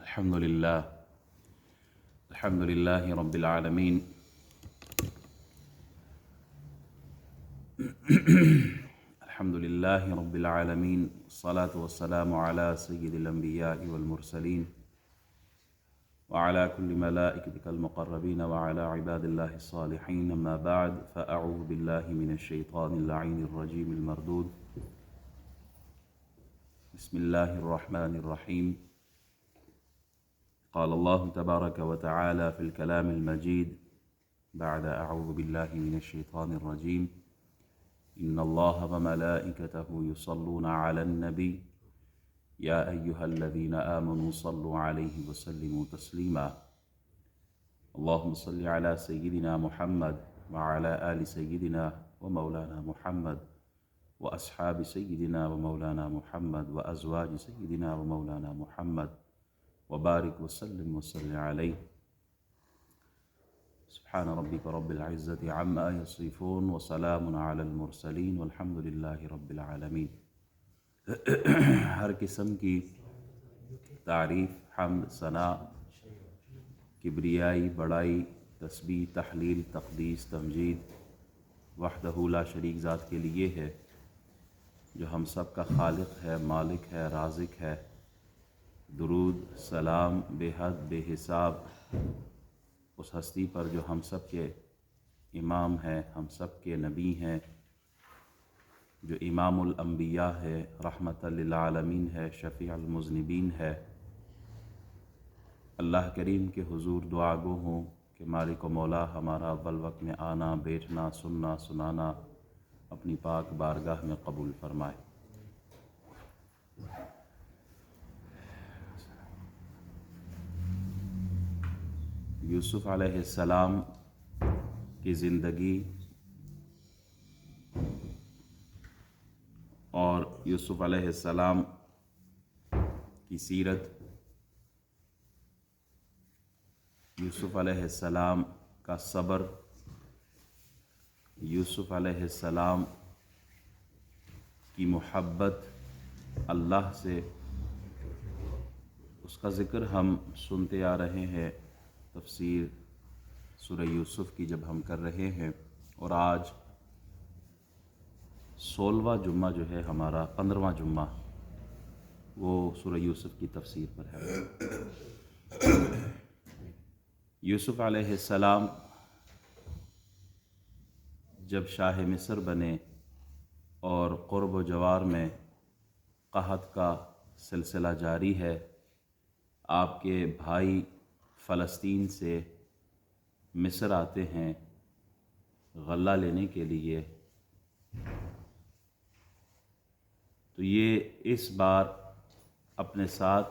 الحمد لله رب العالمين الحمد لله رب العالمين الصلاة والسلام على سيد الأنبياء والمرسلين وعلى كل ملائكتك المقربين وعلى عباد الله الصالحين. أما بعد فأعوذ بالله من الشيطان اللعين الرجيم المردود. بسم الله الرحمن الرحيم. قال الله تبارك وتعالى في الكلام المجيد بعد أعوذ بالله من الشيطان الرجيم: إن الله وملائكته يصلون على النبي يا أيها الذين آمنوا صلوا عليه وسلموا تسليما. اللهم صل على سيدنا محمد وعلى آل سيدنا ومولانا محمد وأصحاب سيدنا ومولانا محمد وأزواج سيدنا ومولانا محمد وبارك وسلم وصل عليه. سبحان ربك رب العزة عما يصفون وسلام على المرسلين والحمد لله رب العالمين. ہر قسم کی تعریف، حمد، ثنا، کبریائی، بڑائی، تسبیح، تحلیل، تقدیس، تمجید وحدہ لا شریک ذات کے لیے ہے جو ہم سب کا خالق ہے، مالک ہے، رازق ہے۔ درود، سلام بے حد بے حساب اس ہستی پر جو ہم سب کے امام ہیں، ہم سب کے نبی ہیں، جو امام الانبیاء ہے، رحمت للعالمین ہے، شفیع المذنبین ہے۔ اللہ کریم کے حضور دعا گو ہوں کہ مالک و مولا ہمارا اول وقت میں آنا، بیٹھنا، سننا، سنانا اپنی پاک بارگاہ میں قبول فرمائے۔ یوسف علیہ السلام کی زندگی اور یوسف علیہ السلام کی سیرت، یوسف علیہ السلام کا صبر، یوسف علیہ السلام کی محبت اللہ سے، اس کا ذکر ہم سنتے آ رہے ہیں۔ تفسیر سورہ یوسف کی جب ہم کر رہے ہیں، اور آج 16واں جمعہ جو ہے ہمارا، 15واں جمعہ وہ سورہ یوسف کی تفسیر پر ہے۔ یوسف علیہ السلام جب شاہ مصر بنے اور قرب و جوار میں قحط کا سلسلہ جاری ہے، آپ کے بھائی فلسطین سے مصر آتے ہیں غلہ لینے کے لیے، تو یہ اس بار اپنے ساتھ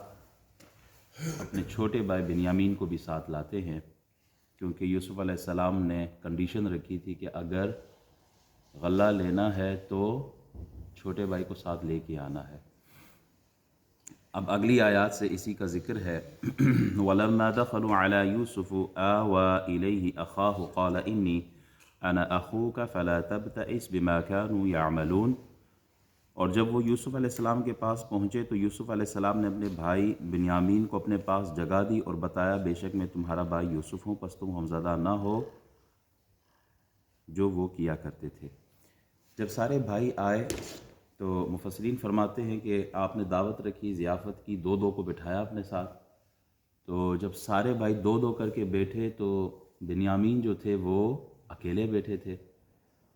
اپنے چھوٹے بھائی بنیامین کو بھی ساتھ لاتے ہیں، کیونکہ یوسف علیہ السلام نے کنڈیشن رکھی تھی کہ اگر غلہ لینا ہے تو چھوٹے بھائی کو ساتھ لے کے آنا ہے۔ اب اگلی آیات سے اسی کا ذکر ہے۔ وَلَمَّا دَخَلُوا عَلَى يُوسُفَ آوَى إِلَيْهِ أَخَاهُ قَالَ إِنِّي أَنَا أَخُوكَ فَلَا تَبْتَئِسْ بِمَا كَانُوا يَعْمَلُونَ۔ اور جب وہ یوسف علیہ السلام کے پاس پہنچے تو یوسف علیہ السلام نے اپنے بھائی بنیامین کو اپنے پاس جگہ دی اور بتایا، بے شک میں تمہارا بھائی یوسف ہوں، پس تم غمزدہ نہ ہو جو وہ کیا کرتے تھے۔ جب سارے بھائی آئے تو مفسرین فرماتے ہیں کہ آپ نے دعوت رکھی، ضیافت کی، دو دو کو بٹھایا اپنے ساتھ۔ تو جب سارے بھائی دو دو کر کے بیٹھے تو بنیامین جو تھے وہ اکیلے بیٹھے تھے،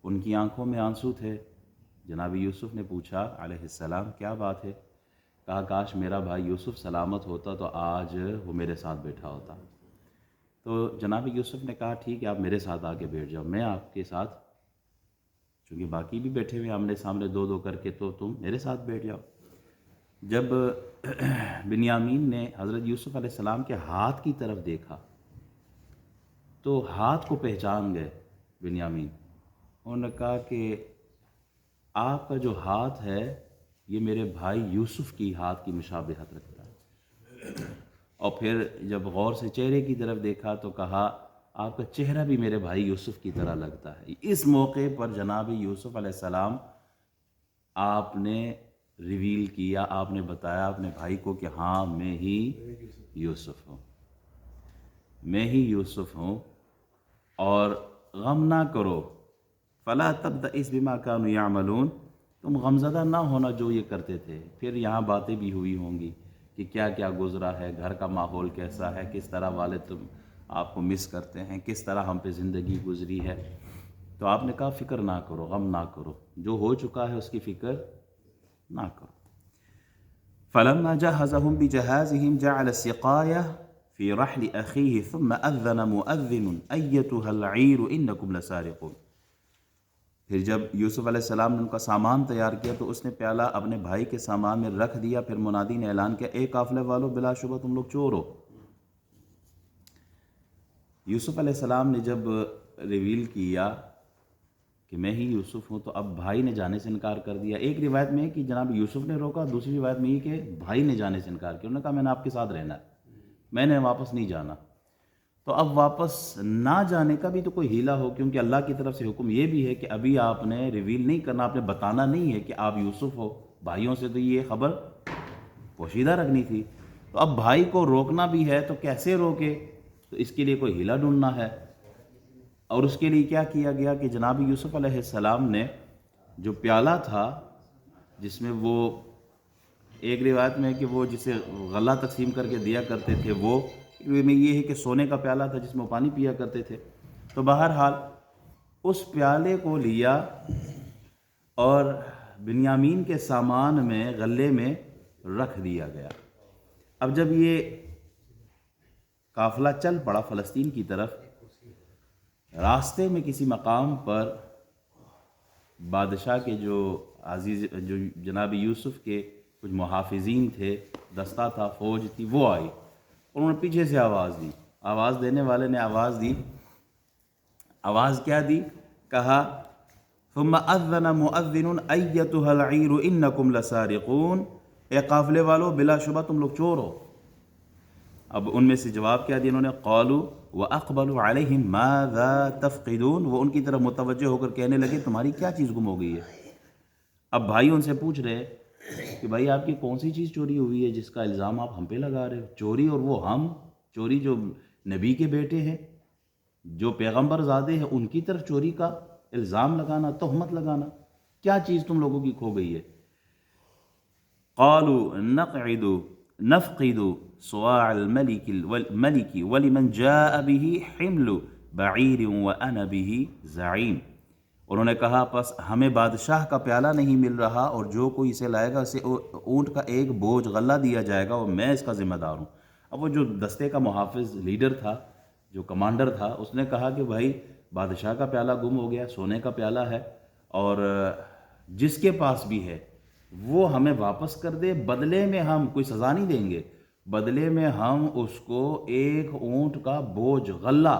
ان کی آنکھوں میں آنسو تھے۔ جناب یوسف نے پوچھا علیہ السلام کیا بات ہے؟ کہا کاش میرا بھائی یوسف سلامت ہوتا تو آج وہ میرے ساتھ بیٹھا ہوتا۔ تو جناب یوسف نے کہا ٹھیک ہے، آپ میرے ساتھ آ کے بیٹھ جاؤ، میں آپ کے ساتھ، چونکہ باقی بھی بیٹھے ہوئے آمنے سامنے دو دو کر کے، تو تم میرے ساتھ بیٹھ جاؤ۔ جب بنیامین نے حضرت یوسف علیہ السلام کے ہاتھ کی طرف دیکھا تو ہاتھ کو پہچان گئے بنیامین۔ انہوں نے کہا کہ آپ کا جو ہاتھ ہے یہ میرے بھائی یوسف کی ہاتھ کی مشابہت رکھتا ہے۔ اور پھر جب غور سے چہرے کی طرف دیکھا تو کہا آپ کا چہرہ بھی میرے بھائی یوسف کی طرح لگتا ہے۔ اس موقع پر جناب یوسف علیہ السلام آپ نے ریویل کیا، آپ نے بتایا اپنے بھائی کو کہ ہاں میں ہی یوسف ہوں، میں ہی یوسف ہوں، اور غم نہ کرو، فلا تبتئس بما كانوا يعملون، تم غمزدہ نہ ہونا جو یہ کرتے تھے۔ پھر یہاں باتیں بھی ہوئی ہوں گی کہ کیا کیا گزرا ہے، گھر کا ماحول کیسا ہے، کس طرح والد تم آپ کو مس کرتے ہیں، کس طرح ہم پہ زندگی گزری ہے۔ تو آپ نے کہا فکر نہ کرو، غم نہ کرو، جو ہو چکا ہے اس کی فکر نہ کرو۔ فلما جهزهم بجهازهم جعل السقاية في رحل أخيه ثم أذن مؤذن أيتها العير إنكم لسارقون۔ پھر جب یوسف علیہ السلام نے ان کا سامان تیار کیا تو اس نے پیالہ اپنے بھائی کے سامان میں رکھ دیا، پھر منادی نے اعلان کیا اے قافلے والو، بلا شبہ تم لوگ چور ہو۔ یوسف علیہ السلام نے جب ریویل کیا کہ میں ہی یوسف ہوں تو اب بھائی نے جانے سے انکار کر دیا۔ ایک روایت میں ہے کہ جناب یوسف نے روکا، دوسری روایت میں یہ کہ بھائی نے جانے سے انکار کیا، انہوں نے کہا میں نے آپ کے ساتھ رہنا ہے، میں نے واپس نہیں جانا۔ تو اب واپس نہ جانے کا بھی تو کوئی ہیلا ہو، کیونکہ اللہ کی طرف سے حکم یہ بھی ہے کہ ابھی آپ نے ریویل نہیں کرنا، آپ نے بتانا نہیں ہے کہ آپ یوسف ہو۔ بھائیوں سے تو یہ خبر پوشیدہ رکھنی تھی، تو اب بھائی کو روکنا بھی ہے تو کیسے روکے، تو اس کے لیے کوئی ہیلا ڈھونڈنا ہے۔ اور اس کے لیے کیا کیا گیا کہ جناب یوسف علیہ السلام نے جو پیالہ تھا جس میں وہ، ایک روایت میں ہے کہ وہ جسے غلہ تقسیم کر کے دیا کرتے تھے، وہ میں یہ ہے کہ سونے کا پیالہ تھا جس میں وہ پانی پیا کرتے تھے، تو بہرحال اس پیالے کو لیا اور بنیامین کے سامان میں غلے میں رکھ دیا گیا۔ اب جب یہ قافلہ چل پڑا فلسطین کی طرف، راستے میں کسی مقام پر بادشاہ کے جو عزیز، جو جناب یوسف کے کچھ محافظین تھے، دستہ تھا، فوج تھی، وہ آئی، انہوں نے پیچھے سے آواز دی، آواز دینے والے نے آواز دی، آواز کیا دی؟ کہا ثم اذن مؤذن ایتها العیر انکم لسارقون، اے قافلے والو بلا شبہ تم لوگ چور ہو۔ اب ان میں سے جواب کیا دیا انہوں نے؟ قالوا واقبلوا علیہم ماذا تفقدون، وہ ان کی طرف متوجہ ہو کر کہنے لگے تمہاری کیا چیز گم ہو گئی ہے۔ اب بھائی ان سے پوچھ رہے کہ بھائی آپ کی کون سی چیز چوری ہوئی ہے جس کا الزام آپ ہم پہ لگا رہے ہو؟ چوری، اور وہ ہم چوری جو نبی کے بیٹے ہیں، جو پیغمبر زادے ہیں، ان کی طرف چوری کا الزام لگانا، تہمت لگانا، کیا چیز تم لوگوں کی کھو گئی ہے؟ قالوا نفقد صواع الملك ولمن جاء به حمل بعیر وانا به زعیم، انہوں نے کہا پس ہمیں بادشاہ کا پیالہ نہیں مل رہا، اور جو کوئی اسے لائے گا اسے اونٹ کا ایک بوجھ غلہ دیا جائے گا اور میں اس کا ذمہ دار ہوں۔ اب وہ جو دستے کا محافظ لیڈر تھا، جو کمانڈر تھا، اس نے کہا کہ بھائی بادشاہ کا پیالہ گم ہو گیا، سونے کا پیالہ ہے، اور جس کے پاس بھی ہے وہ ہمیں واپس کر دے، بدلے میں ہم کوئی سزا نہیں دیں گے، بدلے میں ہم اس کو ایک اونٹ کا بوجھ غلہ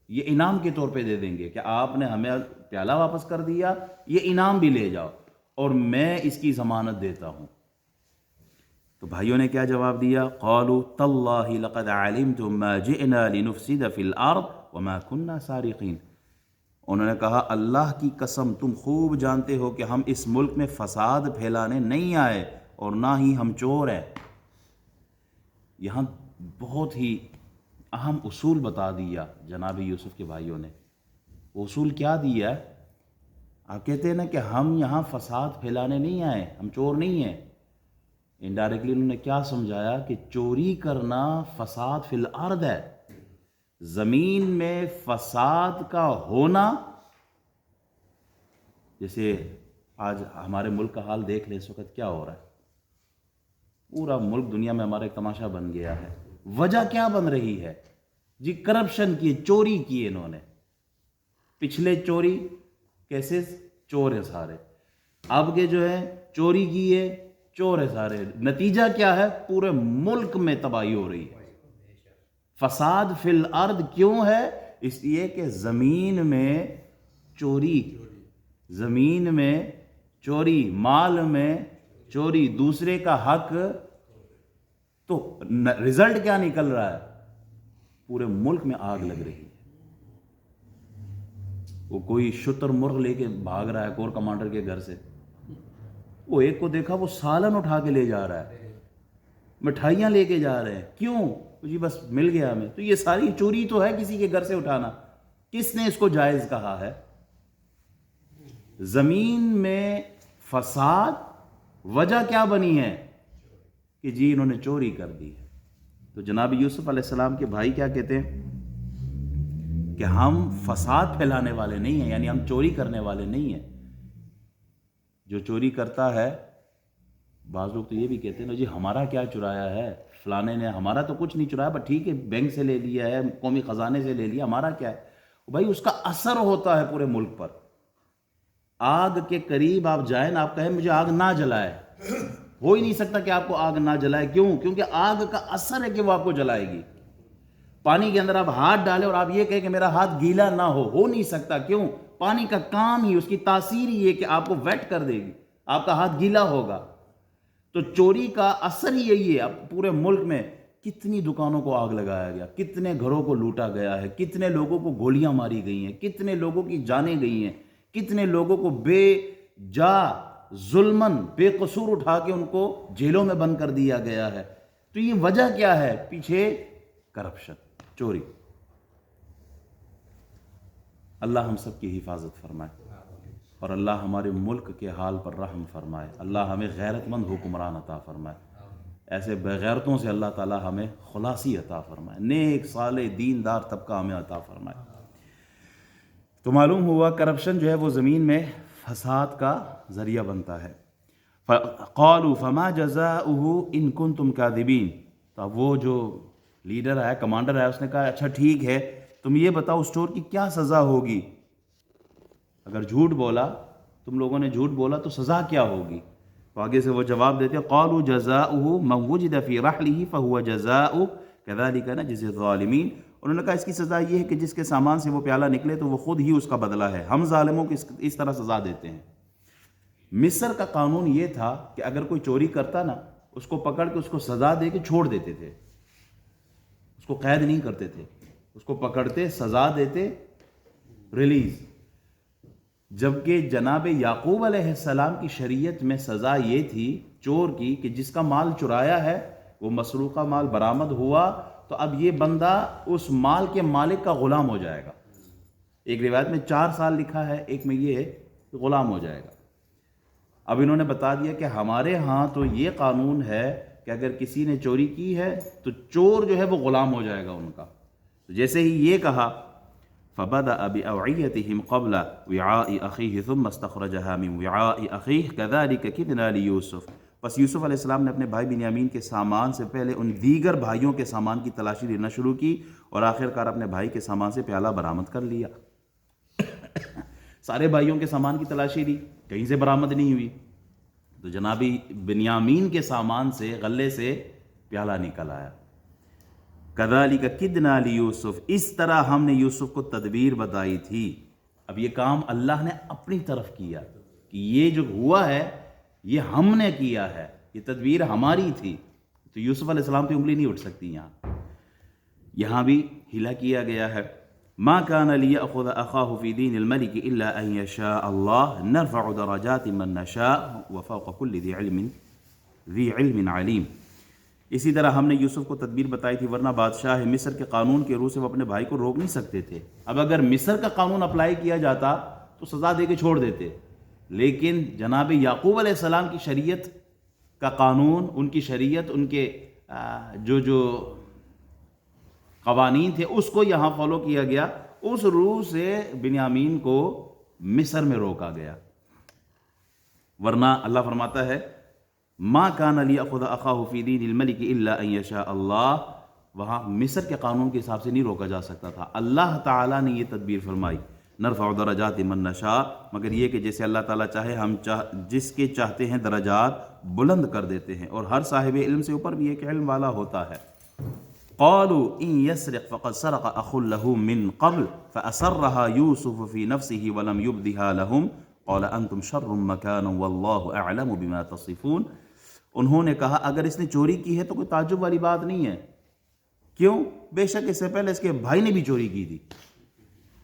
یہ انعام کے طور پہ دے دیں گے کہ آپ نے ہمیں پیالہ واپس کر دیا، یہ انعام بھی لے جاؤ، اور میں اس کی ضمانت دیتا ہوں۔ تو بھائیوں نے کیا جواب دیا؟ قالوا تاللہ لقد علمتم ما جئنا لنفسد فی الارض وما كنا سارقین، انہوں نے کہا اللہ کی قسم تم خوب جانتے ہو کہ ہم اس ملک میں فساد پھیلانے نہیں آئے اور نہ ہی ہم چور ہیں۔ یہاں بہت ہی اہم اصول بتا دیا جناب یوسف کے بھائیوں نے۔ وہ اصول کیا دیا؟ آپ کہتے ہیں نا کہ ہم یہاں فساد پھیلانے نہیں آئے، ہم چور نہیں ہیں۔ انڈائریکٹلی انہوں نے کیا سمجھایا کہ چوری کرنا فساد فی الارض ہے، زمین میں فساد کا ہونا۔ جیسے آج ہمارے ملک کا حال دیکھ لیں، اس وقت کیا ہو رہا ہے، پورا ملک دنیا میں ہمارا ایک تماشا بن گیا ہے۔ وجہ کیا بن رہی ہے؟ جی کرپشن کی، چوری کی انہوں نے۔ پچھلے چوری کیسز، چور ہیں سارے، اب کے جو ہے چوری کی ہے، چور ہے سارے۔ نتیجہ کیا ہے؟ پورے ملک میں تباہی ہو رہی ہے۔ فساد فی الارض کیوں ہے؟ اس لیے کہ زمین میں چوری، زمین میں چوری، مال میں چوری، دوسرے کا حق۔ تو رزلٹ کیا نکل رہا ہے؟ پورے ملک میں آگ لگ رہی ہے۔ وہ کوئی شتر مرغ لے کے بھاگ رہا ہے کور کمانڈر کے گھر سے، وہ ایک کو دیکھا وہ سالن اٹھا کے لے جا رہا ہے، مٹھائیاں لے کے جا رہے ہیں، کیوں؟ جی بس مل گیا ہمیں۔ تو یہ ساری چوری تو ہے کسی کے گھر سے اٹھانا، کس نے اس کو جائز کہا ہے؟ زمین میں فساد وجہ کیا بنی ہے کہ جی انہوں نے چوری کر دی ہے۔ تو جناب یوسف علیہ السلام کے بھائی کیا کہتے ہیں کہ ہم فساد پھیلانے والے نہیں ہیں، یعنی ہم چوری کرنے والے نہیں ہیں۔ جو چوری کرتا ہے، بعض لوگ تو یہ بھی کہتے ہیں نا جی ہمارا کیا چرایا ہے، فلانے نے ہمارا تو کچھ نہیں چرایا، بٹ ٹھیک ہے بینک سے لے لیا ہے، قومی خزانے سے لے لیا، ہمارا کیا ہے؟ بھائی اس کا اثر ہوتا ہے پورے ملک پر۔ آگ کے قریب آپ جائیں نا، آپ کہیں مجھے آگ نہ جلائے، ہو ہی نہیں سکتا کہ آپ کو آگ نہ جلائے۔ کیوں؟ کیونکہ آگ کا اثر ہے کہ وہ آپ کو جلائے گی۔ پانی کے اندر آپ ہاتھ ڈالیں اور آپ یہ کہیں کہ میرا ہاتھ گیلا نہ ہو نہیں سکتا۔ کیوں؟ پانی کا کام ہی، اس کی تاثیر ہی ہے کہ آپ کو ویٹ کر دے گی، آپ کا ہاتھ گیلا ہوگا۔ تو چوری کا اثر ہی یہی ہے۔ اب پورے ملک میں کتنی دکانوں کو آگ لگایا گیا، کتنے گھروں کو لوٹا گیا ہے، کتنے لوگوں کو گولیاں ماری گئی ہیں، کتنے لوگوں کی جانیں گئی ہیں، کتنے لوگوں کو بے جا ظلمن بے قصور اٹھا کے ان کو جیلوں میں بند کر دیا گیا ہے۔ تو یہ وجہ کیا ہے؟ پیچھے کرپشن، چوری۔ اللہ ہم سب کی حفاظت فرمائے اور اللہ ہمارے ملک کے حال پر رحم فرمائے۔ اللہ ہمیں غیرت مند حکمران عطا فرمائے، ایسے بغیرتوں سے اللہ تعالی ہمیں خلاصی عطا فرمائے، نیک صالح دیندار طبقہ ہمیں عطا فرمائے۔ تو معلوم ہوا کرپشن جو ہے وہ زمین میں فساد کا ذریعہ بنتا ہے۔ قالوا فما جزاؤہ ان کنتم کاذبین۔ تو اب وہ جو لیڈر ہے، کمانڈر ہے، اس نے کہا اچھا ٹھیک ہے، تم یہ بتاؤ اس چور کی کیا سزا ہوگی؟ اگر جھوٹ بولا، تم لوگوں نے جھوٹ بولا تو سزا کیا ہوگی؟ تو آگے سے وہ جواب دیتے ہیں قالوا جزاؤہ من وجد فی رحلہ فہو جزاؤہ کذلک نجزی الظالمین۔ انہوں نے کہا اس کی سزا یہ ہے کہ جس کے سامان سے وہ پیالہ نکلے تو وہ خود ہی اس کا بدلہ ہے، ہم ظالموں کو اس طرح سزا دیتے ہیں۔ مصر کا قانون یہ تھا کہ اگر کوئی چوری کرتا نا، اس کو پکڑ کے اس کو سزا دے کے چھوڑ دیتے تھے، اس کو قید نہیں کرتے تھے، اس کو پکڑتے سزا دیتے ریلیز۔ جبکہ جناب یعقوب علیہ السلام کی شریعت میں سزا یہ تھی چور کی کہ جس کا مال چرایا ہے، وہ مسروقہ مال برآمد ہوا تو اب یہ بندہ اس مال کے مالک کا غلام ہو جائے گا۔ ایک روایت میں 4 سال لکھا ہے، ایک میں یہ ہے کہ غلام ہو جائے گا۔ اب انہوں نے بتا دیا کہ ہمارے ہاں تو یہ قانون ہے کہ اگر کسی نے چوری کی ہے تو چور جو ہے وہ غلام ہو جائے گا ان کا۔ جیسے ہی یہ کہا فبدأ بأوعيتهم قبل وعاء أخيه ثم استخرجها من وعاء أخيه كذلك كدنا ليوسف۔ پس یوسف علیہ السلام نے اپنے بھائی بنیامین کے سامان سے پہلے ان دیگر بھائیوں کے سامان کی تلاشی لینا شروع کی اور آخر کار اپنے بھائی کے سامان سے پیالہ برآمد کر لیا۔ سارے بھائیوں کے سامان کی تلاشی لی، کہیں سے برآمد نہیں ہوئی، تو جنابی بنیامین کے سامان سے، غلے سے پیالہ نکل آیا۔ کذالک کدنا لیوسف، اس طرح ہم نے یوسف کو تدبیر بتائی تھی۔ اب یہ کام اللہ نے اپنی طرف کیا کہ یہ جو ہوا ہے یہ ہم نے کیا ہے، یہ تدبیر ہماری تھی۔ تو یوسف علیہ السلام پہ انگلی نہیں اٹھ سکتی۔ یہاں بھی ہلا کیا گیا ہے۔ ما كان ليأخذ أخاه في دين الملك إلا أن يشاء الله نرفع درجات من نشاء وفوق كل ذي علم عليم۔ اسی طرح ہم نے یوسف کو تدبیر بتائی تھی، ورنہ بادشاہ مصر کے قانون کے روح سے وہ اپنے بھائی کو روک نہیں سکتے تھے۔ اب اگر مصر کا قانون اپلائی کیا جاتا تو سزا دے کے چھوڑ دیتے، لیکن جناب یعقوب علیہ السلام کی شریعت کا قانون، ان کی شریعت، ان کے جو قوانین تھے اس کو یہاں فالو کیا گیا، اس روح سے بنیامین کو مصر میں روکا گیا۔ ورنہ اللہ فرماتا ہے ما كان ليأخذ أخاه في دين الملك إلا أن يشاء الله، وہاں مصر کے قانون کے حساب سے نہیں روکا جا سکتا تھا، اللہ تعالیٰ نے یہ تدبیر فرمائی۔ نرفع درجات من نشاء، مگر یہ کہ جیسے اللہ تعالیٰ چاہے ہم جس کے چاہتے ہیں درجات بلند کر دیتے ہیں، اور ہر صاحب علم سے اوپر بھی ایک علم والا ہوتا ہے۔ قالوا ان يسرق فقد سرق اخ له من قبل فأسرها يوسف في نفسه ولم يبدها لهم قال انتم شر مكانا والله اعلم بما تصفون۔ انہوں نے کہا اگر اس نے چوری کی ہے تو کوئی تعجب والی بات نہیں ہے، کیوں؟ بے شک اس سے پہلے اس کے بھائی نے بھی چوری کی تھی۔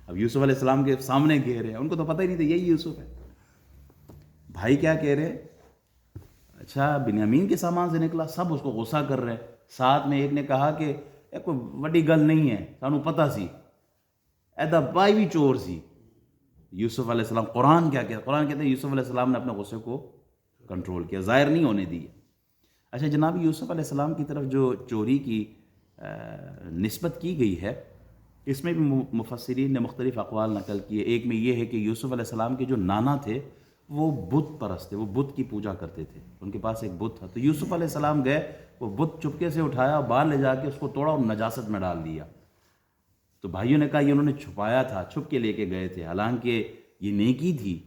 اب یوسف علیہ السلام کے سامنے کہہ رہے ہیں، ان کو تو پتہ ہی نہیں تھا یہی یوسف ہے۔ بھائی کیا کہہ رہے ہیں اچھا بنیامین کے سامان سے نکلا، سب اس کو غصہ کر رہے ہیں۔ ساتھ میں ایک نے کہا کہ کوئی وڈی گل نہیں ہے، سانو پتہ سی ایدا بائی بھی چور سی۔ یوسف علیہ السلام، قرآن کیا کہتا ہے؟ قرآن کہتے ہیں یوسف علیہ السلام نے اپنے غصے کو کنٹرول کیا، ظاہر نہیں ہونے دی۔ اچھا جناب یوسف علیہ السلام کی طرف جو چوری کی نسبت کی گئی ہے، اس میں بھی مفسرین نے مختلف اقوال نقل کیے۔ ایک میں یہ ہے کہ یوسف علیہ السلام کے جو نانا تھے وہ بت پرست تھے، وہ بت کی پوجا کرتے تھے، ان کے پاس ایک بت تھا۔ تو یوسف علیہ السلام گئے، وہ بت چپکے سے اٹھایا، باہر لے جا کے اس کو توڑا اور نجاست میں ڈال دیا۔ تو بھائیوں نے کہا یہ انہوں نے چھپایا تھا، چھپ کے لے کے گئے تھے، حالانکہ یہ نیکی تھی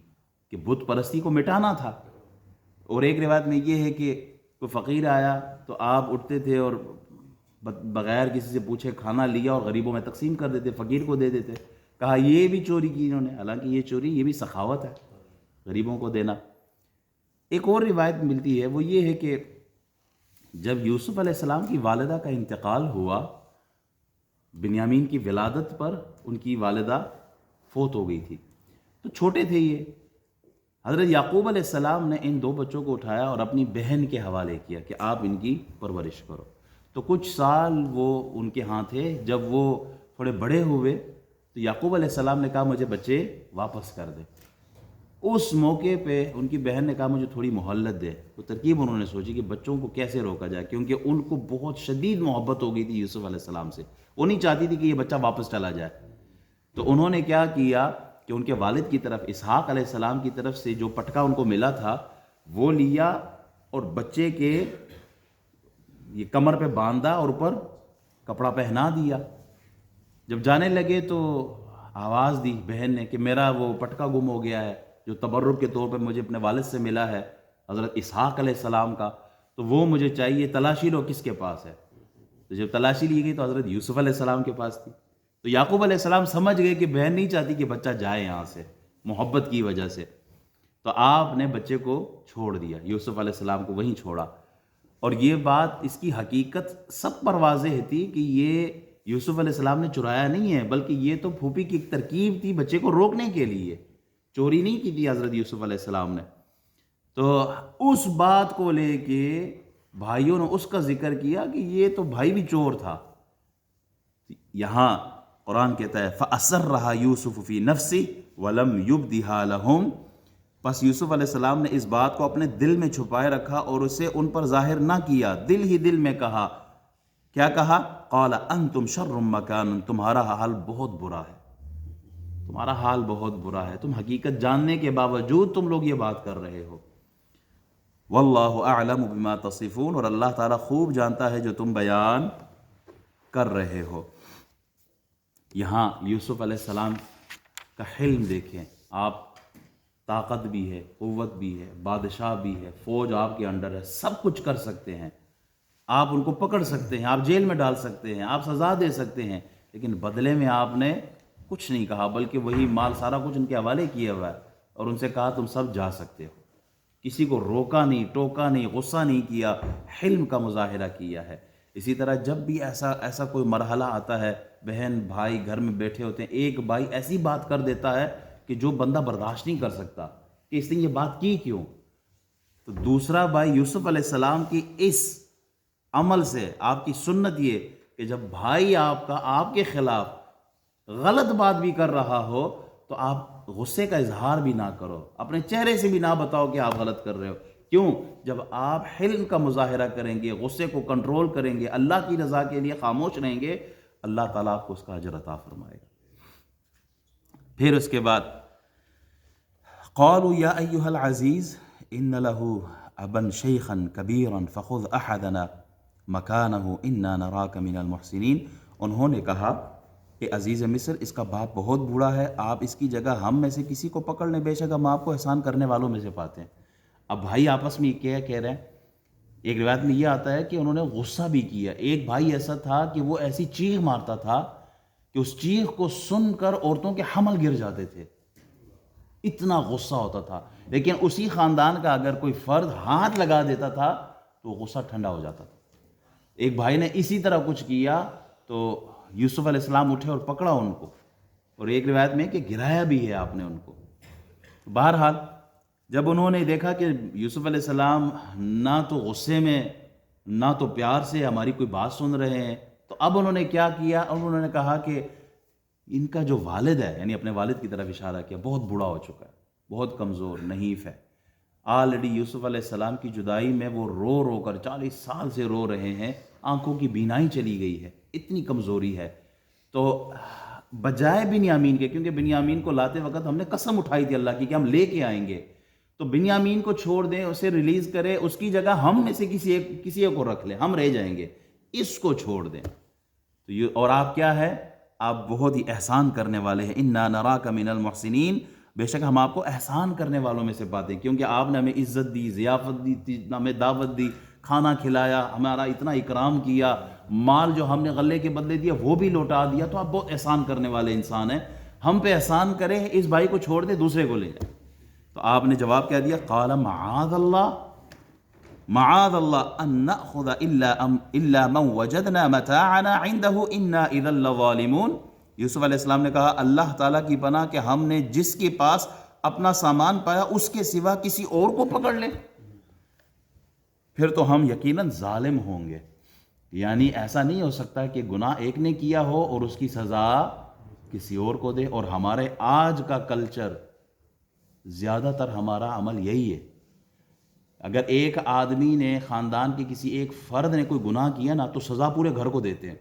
کہ بت پرستی کو مٹانا تھا۔ اور ایک روایت میں یہ ہے کہ کوئی فقیر آیا تو آپ اٹھتے تھے اور بغیر کسی سے پوچھے کھانا لیا اور غریبوں میں تقسیم کر دیتے، فقیر کو دے دیتے۔ کہا یہ بھی چوری کی انہوں نے، حالانکہ یہ چوری، یہ بھی سخاوت ہے، غریبوں کو دینا۔ ایک اور روایت ملتی ہے، وہ یہ ہے کہ جب یوسف علیہ السلام کی والدہ کا انتقال ہوا، بنیامین کی ولادت پر ان کی والدہ فوت ہو گئی تھی، تو چھوٹے تھے یہ۔ حضرت یعقوب علیہ السلام نے ان دو بچوں کو اٹھایا اور اپنی بہن کے حوالے کیا کہ آپ ان کی پرورش کرو۔ تو کچھ سال وہ ان کے ہاں تھے۔ جب وہ تھوڑے بڑے ہوئے تو یعقوب علیہ السلام نے کہا مجھے بچے واپس کر دے۔ اس موقع پہ ان کی بہن نے کہا مجھے تھوڑی مہلت دے۔ تو ترکیب انہوں نے سوچی کہ بچوں کو کیسے روکا جائے، کیونکہ ان کو بہت شدید محبت ہو گئی تھی یوسف علیہ السلام سے، وہ نہیں چاہتی تھی کہ یہ بچہ واپس چلا جائے۔ تو انہوں نے کیا کیا کہ ان کے والد کی طرف، اسحاق علیہ السلام کی طرف سے جو پٹکا ان کو ملا تھا وہ لیا اور بچے کے یہ کمر پہ باندھا اور اوپر کپڑا پہنا دیا۔ جب جانے لگے تو آواز دی بہن نے کہ میرا وہ پٹکا گم ہو گیا ہے جو تبرک کے طور پہ مجھے اپنے والد سے ملا ہے، حضرت اسحاق علیہ السلام کا، تو وہ مجھے چاہیے، تلاشی لو کس کے پاس ہے۔ تو جب تلاشی لی گئی تو حضرت یوسف علیہ السلام کے پاس تھی۔ تو یعقوب علیہ السلام سمجھ گئے کہ بہن نہیں چاہتی کہ بچہ جائے یہاں سے، محبت کی وجہ سے، تو آپ نے بچے کو چھوڑ دیا، یوسف علیہ السلام کو وہیں چھوڑا۔ اور یہ بات، اس کی حقیقت سب پر واضح تھی کہ یہ یوسف علیہ السلام نے چرایا نہیں ہے، بلکہ یہ تو پھوپھی کی ایک ترکیب تھی بچے کو روکنے کے لیے، چوری نہیں کی تھی حضرت یوسف علیہ السلام نے۔ تو اس بات کو لے کے بھائیوں نے اس کا ذکر کیا کہ یہ تو بھائی بھی چور تھا۔ یہاں قرآن کہتا ہے فَأَسَرَّهَا يُوسُفُ فِي نَفْسِهِ وَلَمْ يُبْدِهَا لَهُمْ، پس یوسف علیہ السلام نے اس بات کو اپنے دل میں چھپائے رکھا اور اسے ان پر ظاہر نہ کیا، دل ہی دل میں کہا۔ کیا کہا؟ قَالَ أَنْتُمْ شَرٌّ مَكَانٌ، تمہارا حال بہت برا ہے، تمہارا حال بہت برا ہے، تم حقیقت جاننے کے باوجود تم لوگ یہ بات کر رہے ہو۔ وَاللَّهُ أَعْلَمُ بِمَا تَصِفُونَ، اور اللہ تعالیٰ خوب جانتا ہے جو تم بیان کر رہے ہو۔ یہاں یوسف علیہ السلام کا حلم دیکھیں آپ، طاقت بھی ہے، قوت بھی ہے، بادشاہ بھی ہے، فوج آپ کے انڈر ہے، سب کچھ کر سکتے ہیں، آپ ان کو پکڑ سکتے ہیں، آپ جیل میں ڈال سکتے ہیں، آپ سزا دے سکتے ہیں، لیکن بدلے میں آپ نے کچھ نہیں کہا، بلکہ وہی مال سارا کچھ ان کے حوالے کیا ہوا ہے اور ان سے کہا تم سب جا سکتے ہو۔ کسی کو روکا نہیں، ٹوکا نہیں، غصہ نہیں کیا، حلم کا مظاہرہ کیا ہے۔ اسی طرح جب بھی ایسا کوئی مرحلہ آتا ہے، بہن بھائی گھر میں بیٹھے ہوتے ہیں، ایک بھائی ایسی بات کر دیتا ہے کہ جو بندہ برداشت نہیں کر سکتا کہ اس نے یہ بات کی کیوں، تو دوسرا بھائی یوسف علیہ السلام کی اس عمل سے، آپ کی سنت یہ کہ جب بھائی آپ کا آپ کے خلاف غلط بات بھی کر رہا ہو تو آپ غصے کا اظہار بھی نہ کرو، اپنے چہرے سے بھی نہ بتاؤ کہ آپ غلط کر رہے ہو۔ کیوں؟ جب آپ حلم کا مظاہرہ کریں گے، غصے کو کنٹرول کریں گے، اللہ کی رضا کے لیے خاموش رہیں گے، اللہ تعالیٰ آپ کو اس کا اجر عطا فرمائے گا۔ پھر اس کے بعد قالوا یا ایھا العزیز ان له ابا شیخا کبیرا فخذ احدنا مکانہ انا نراک من المحسنین، انہوں نے کہا کہ عزیز مصر اس کا باپ بہت بوڑھا ہے، آپ اس کی جگہ ہم میں سے کسی کو پکڑ لیں، بے شک ہم آپ کو احسان کرنے والوں میں سے پاتے ہیں۔ اب بھائی آپس میں کیا کہہ رہے ہیں؟ ایک روایت میں یہ آتا ہے کہ انہوں نے غصہ بھی کیا۔ ایک بھائی ایسا تھا کہ وہ ایسی چیخ مارتا تھا کہ اس چیخ کو سن کر عورتوں کے حمل گر جاتے تھے، اتنا غصہ ہوتا تھا۔ لیکن اسی خاندان کا اگر کوئی فرد ہاتھ لگا دیتا تھا تو غصہ ٹھنڈا ہو جاتا تھا۔ ایک بھائی نے اسی طرح کچھ کیا تو یوسف علیہ السلام اٹھے اور پکڑا ان کو، اور ایک روایت میں کہ گرایا بھی ہے آپ نے ان کو۔ بہرحال جب انہوں نے دیکھا کہ یوسف علیہ السلام نہ تو غصے میں نہ تو پیار سے ہماری کوئی بات سن رہے ہیں، تو اب انہوں نے کیا کیا، انہوں نے کہا کہ ان کا جو والد ہے، یعنی اپنے والد کی طرف اشارہ کیا، بہت بوڑھا ہو چکا ہے، بہت کمزور نحیف ہے، آلریڈی یوسف علیہ السلام کی جدائی میں وہ رو رو کر 40 سال سے رو رہے ہیں، آنکھوں کی بینائی چلی گئی ہے، اتنی کمزوری ہے۔ تو بجائے بنیامین کے، کیونکہ بنیامین کو لاتے وقت ہم نے قسم اٹھائی تھی اللہ کی کہ ہم لے کے آئیں گے، تو بنیامین کو چھوڑ دیں، اسے ریلیز کرے، اس کی جگہ ہم میں سے کسی ایک کو رکھ لیں، ہم رہ جائیں گے، اس کو چھوڑ دیں۔ تو یہ، اور آپ کیا ہے، آپ بہت ہی احسان کرنے والے ہیں، انا نراک من المحسنین، بے شک ہم آپ کو احسان کرنے والوں میں سے پاتے ہیں، کیونکہ آپ نے ہمیں عزت دی، ضیافت دی، ہمیں دعوت دی، کھانا کھلایا، ہمارا اتنا اکرام کیا، مال جو ہم نے غلے کے بدلے دیا وہ بھی لوٹا دیا، تو آپ بہت احسان کرنے والے انسان ہیں، ہم پہ احسان کریں، اس بھائی کو چھوڑ دے، دوسرے کو لے جائے۔ تو آپ نے جواب کیا دیا، قال معاذ اللہ، معاذ اللہ ان نأخذ الا من وجدنا متاعنا عنده انا اذا لظالمون۔ یوسف علیہ السلام نے کہا اللہ تعالیٰ کی پناہ کہ ہم نے جس کے پاس اپنا سامان پایا اس کے سوا کسی اور کو پکڑ لیں، پھر تو ہم یقیناً ظالم ہوں گے۔ یعنی ایسا نہیں ہو سکتا کہ گناہ ایک نے کیا ہو اور اس کی سزا کسی اور کو دے، اور ہمارے آج کا کلچر، زیادہ تر ہمارا عمل یہی ہے، اگر ایک آدمی نے، خاندان کے کسی ایک فرد نے کوئی گناہ کیا نا، تو سزا پورے گھر کو دیتے ہیں،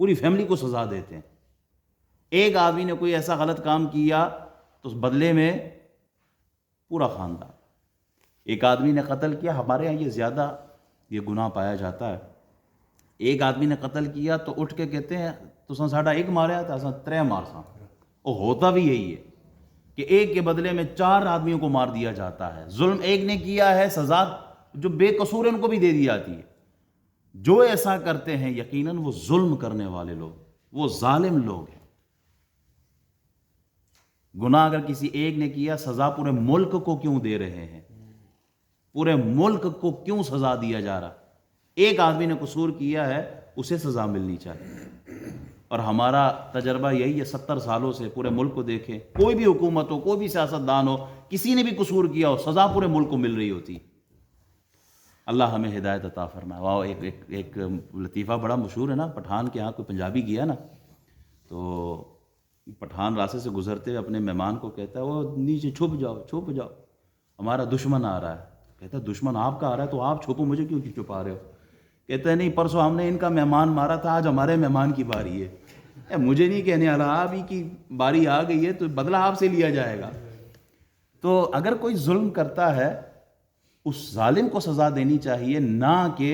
پوری فیملی کو سزا دیتے ہیں۔ ایک آدمی نے کوئی ایسا غلط کام کیا تو بدلے میں پورا خاندان۔ ایک آدمی نے قتل کیا، ہمارے ہاں یہ زیادہ یہ گناہ پایا جاتا ہے، ایک آدمی نے قتل کیا تو اٹھ کے کہتے ہیں تو ساڈا ایک ماریا تھا، اساں 3 مارساں، اور ہوتا بھی یہی ہے کہ ایک کے بدلے میں 4 آدمیوں کو مار دیا جاتا ہے۔ ظلم ایک نے کیا ہے، سزا جو بے قصور ہے ان کو بھی دے دی جاتی ہے۔ جو ایسا کرتے ہیں یقیناً وہ ظلم کرنے والے لوگ، وہ ظالم لوگ ہیں۔ گناہ اگر کسی ایک نے کیا، سزا پورے ملک کو کیوں دے رہے ہیں؟ پورے ملک کو کیوں سزا دیا جا رہا؟ ایک آدمی نے قصور کیا ہے، اسے سزا ملنی چاہیے۔ اور ہمارا تجربہ یہی ہے 70 سالوں سے، پورے ملک کو دیکھیں، کوئی بھی حکومت ہو، کوئی بھی سیاستدان ہو، کسی نے بھی قصور کیا ہو، سزا پورے ملک کو مل رہی ہوتی۔ اللہ ہمیں ہدایت عطا فرمائے۔ واہ، ایک لطیفہ بڑا مشہور ہے نا، پٹھان کے ہاں کوئی پنجابی گیا نا، تو پٹھان راستے سے گزرتے ہوئے اپنے مہمان کو کہتا ہے وہ نیچے چھپ جاؤ، چھپ جاؤ، ہمارا دشمن آ رہا ہے۔ کہتا ہے دشمن آپ کا آ رہا ہے تو آپ چھپو، مجھے کیوں چھپا رہے ہو؟ کہتا ہے نہیں، پرسوں ہم نے ان کا مہمان مارا تھا، آج ہمارے مہمان کی باری ہے۔ مجھے نہیں کہنے والا، آپ ہی کی باری آ گئی ہے تو بدلہ آپ سے لیا جائے گا۔ تو اگر کوئی ظلم کرتا ہے، اس ظالم کو سزا دینی چاہیے، نہ کہ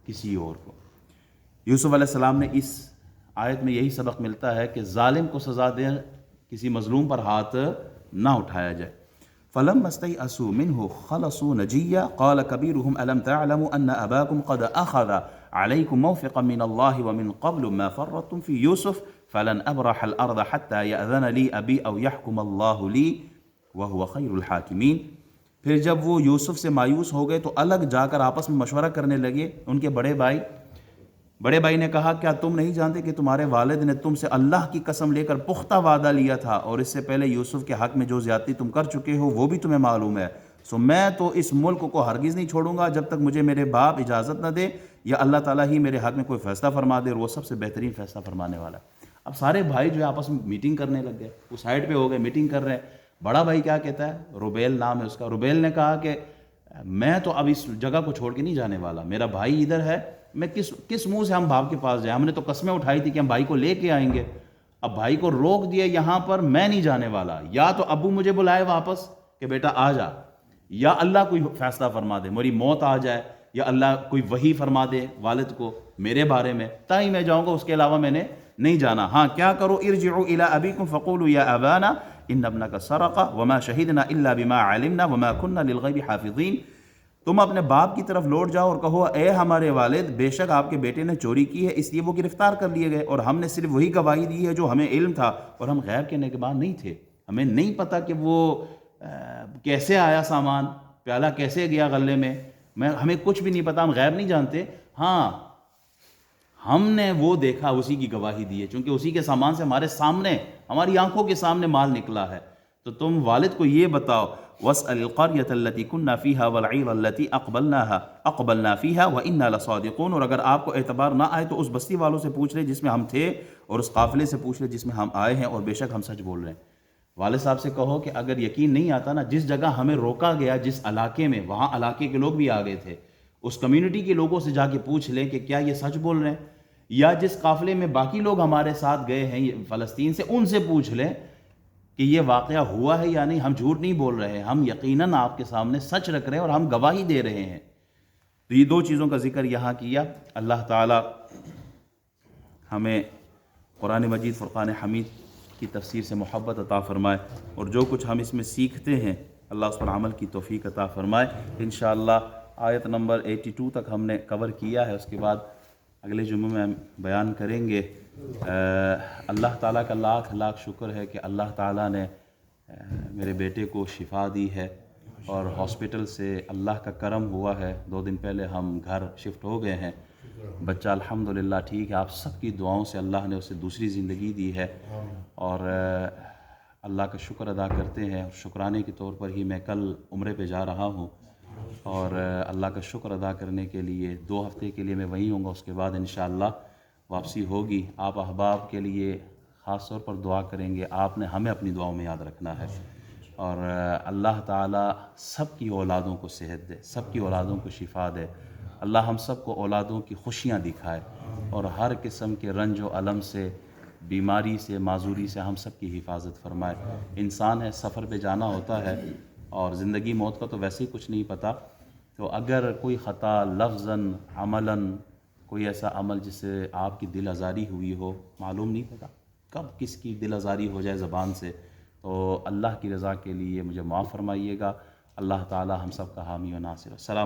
کسی اور کو۔ یوسف علیہ السلام نے اس آیت میں یہی سبق ملتا ہے کہ ظالم کو سزا دیں، کسی مظلوم پر ہاتھ نہ اٹھایا جائے۔ فَلَمَّا اسْتَيْأَسُوا مِنْهُ خَلَصُوا نَجِيًّا قَالَ كَبِيرُهُمْ أَلَمْ تَعْلَمُوا أَنَّ أَبَاكُمْ قَدْ أَخَذَ عَلَيْكُمْ مَوْثِقًا مِنَ اللَّهِ وَمِنْ قَبْلُ مَا فَرَّطْتُمْ فِي يُوسُفَ فَلَنْ أَبْرَحَ الْأَرْضَ حَتَّى يَأْذَنَ لِي أَبِي أَوْ يَحْكُمَ اللَّهُ لِي وَهُوَ خَيْرُ الْحَاكِمِينَ۔ پھر جب وہ یوسف سے مایوس ہو گئے تو الگ جا کر آپس میں مشورہ کرنے لگے۔ ان کے بڑے بھائی نے کہا کیا تم نہیں جانتے کہ تمہارے والد نے تم سے اللہ کی قسم لے کر پختہ وعدہ لیا تھا، اور اس سے پہلے یوسف کے حق میں جو زیادتی تم کر چکے ہو وہ بھی تمہیں معلوم ہے، سو میں تو اس ملک کو ہرگز نہیں چھوڑوں گا جب تک مجھے میرے باپ اجازت نہ دے، یا اللہ تعالیٰ ہی میرے حق میں کوئی فیصلہ فرما دے، اور وہ سب سے بہترین فیصلہ فرمانے والا ہے۔ اب سارے بھائی جو ہے آپس میں میٹنگ کرنے لگ گئے، وہ سائڈ پہ ہو گئے، میٹنگ کر رہے ہیں۔ بڑا بھائی کیا کہتا ہے، روبیل نام ہے اس کا، روبیل نے کہا کہ میں تو اب اس جگہ کو چھوڑ کے نہیں جانے والا، میرا بھائی ادھر ہے، میں کس منہ سے ہم باپ کے پاس جائیں؟ ہم نے تو قسمیں اٹھائی تھی کہ ہم بھائی کو لے کے آئیں گے، اب بھائی کو روک دیا یہاں پر، میں نہیں جانے والا، یا تو ابو مجھے بلائے واپس کہ بیٹا آ جا، یا اللہ کوئی فیصلہ فرما دے، میری موت آ جائے، یا اللہ کوئی وحی فرما دے والد کو میرے بارے میں، تاہی میں جاؤں گا، اس کے علاوہ میں نے نہیں جانا۔ ہاں کیا کرو، ارجعوا الى ابیکم فقولوا یا ابانا ان ابنک سرق وما شہدنا الا بما علمنا وما كنا للغیب حافظین۔ تم اپنے باپ کی طرف لوٹ جاؤ اور کہو اے ہمارے والد، بے شک آپ کے بیٹے نے چوری کی ہے، اس لیے وہ گرفتار کر لیے گئے، اور ہم نے صرف وہی گواہی دی ہے جو ہمیں علم تھا، اور ہم غیب کے نگہبان نہیں تھے، ہمیں نہیں پتہ کہ وہ کیسے آیا سامان، پیالہ کیسے گیا غلے میں، ہمیں کچھ بھی نہیں پتہ، ہم غیب نہیں جانتے۔ ہاں ہم نے وہ دیکھا، اسی کی گواہی دی ہے، چونکہ اسی کے سامان سے ہمارے سامنے، ہماری آنکھوں کے سامنے مال نکلا ہے، تو تم والد کو یہ بتاؤ۔ واسأل القرية التي كنا فيها والعير التي اقبلنا فيها وإنا لصادقون، اور اگر آپ کو اعتبار نہ آئے تو اس بستی والوں سے پوچھ لیں جس میں ہم تھے، اور اس قافلے سے پوچھ لیں جس میں ہم آئے ہیں، اور بے شک ہم سچ بول رہے ہیں۔ والد صاحب سے کہو کہ اگر یقین نہیں آتا نا، جس جگہ ہمیں روکا گیا، جس علاقے میں، وہاں علاقے کے لوگ بھی آ گئے تھے، اس کمیونٹی کے لوگوں سے جا کے پوچھ لیں کہ کیا یہ سچ بول رہے ہیں، یا جس قافلے میں باقی لوگ ہمارے ساتھ گئے ہیں فلسطین سے، ان سے پوچھ لیں کہ یہ واقعہ ہوا ہے یا نہیں، ہم جھوٹ نہیں بول رہے ہیں، ہم یقیناً آپ کے سامنے سچ رکھ رہے ہیں اور ہم گواہی دے رہے ہیں۔ تو یہ دو چیزوں کا ذکر یہاں کیا۔ اللہ تعالی ہمیں قرآن مجید فرقان حمید کی تفسیر سے محبت عطا فرمائے، اور جو کچھ ہم اس میں سیکھتے ہیں اللہ اس پر عمل کی توفیق عطا فرمائے۔ انشاءاللہ آیت نمبر 82 تک ہم نے کور کیا ہے، اس کے بعد اگلے جمعے میں ہم بیان کریں گے۔ اللہ تعالیٰ کا لاکھ لاکھ شکر ہے کہ اللہ تعالیٰ نے میرے بیٹے کو شفا دی ہے، اور ہاسپٹل سے اللہ کا کرم ہوا ہے، 2 دن پہلے ہم گھر شفٹ ہو گئے ہیں۔ بچہ الحمدللہ ٹھیک ہے، آپ سب کی دعاؤں سے اللہ نے اسے دوسری زندگی دی ہے، اور اللہ کا شکر ادا کرتے ہیں۔ شکرانے کے طور پر ہی میں کل عمرے پہ جا رہا ہوں، اور اللہ کا شکر ادا کرنے کے لیے 2 ہفتے کے لیے میں وہیں ہوں گا، اس کے بعد انشاءاللہ واپسی ہوگی۔ آپ احباب کے لیے خاص طور پر دعا کریں گے، آپ نے ہمیں اپنی دعاؤں میں یاد رکھنا ہے، اور اللہ تعالیٰ سب کی اولادوں کو صحت دے، سب کی اولادوں کو شفا دے، اللہ ہم سب کو اولادوں کی خوشیاں دکھائے، اور ہر قسم کے رنج و الم سے، بیماری سے، معذوری سے ہم سب کی حفاظت فرمائے۔ انسان ہے، سفر پہ جانا ہوتا ہے، اور زندگی موت کا تو ویسے ہی کچھ نہیں پتہ، تو اگر کوئی خطا لفظاً عملاً کوئی ایسا عمل جس سے آپ کی دل آزاری ہوئی ہو، معلوم نہیں پتا کب کس کی دل آزاری ہو جائے زبان سے، تو اللہ کی رضا کے لیے مجھے معاف فرمائیے گا۔ اللہ تعالی ہم سب کا حامی و ناصر۔ السلام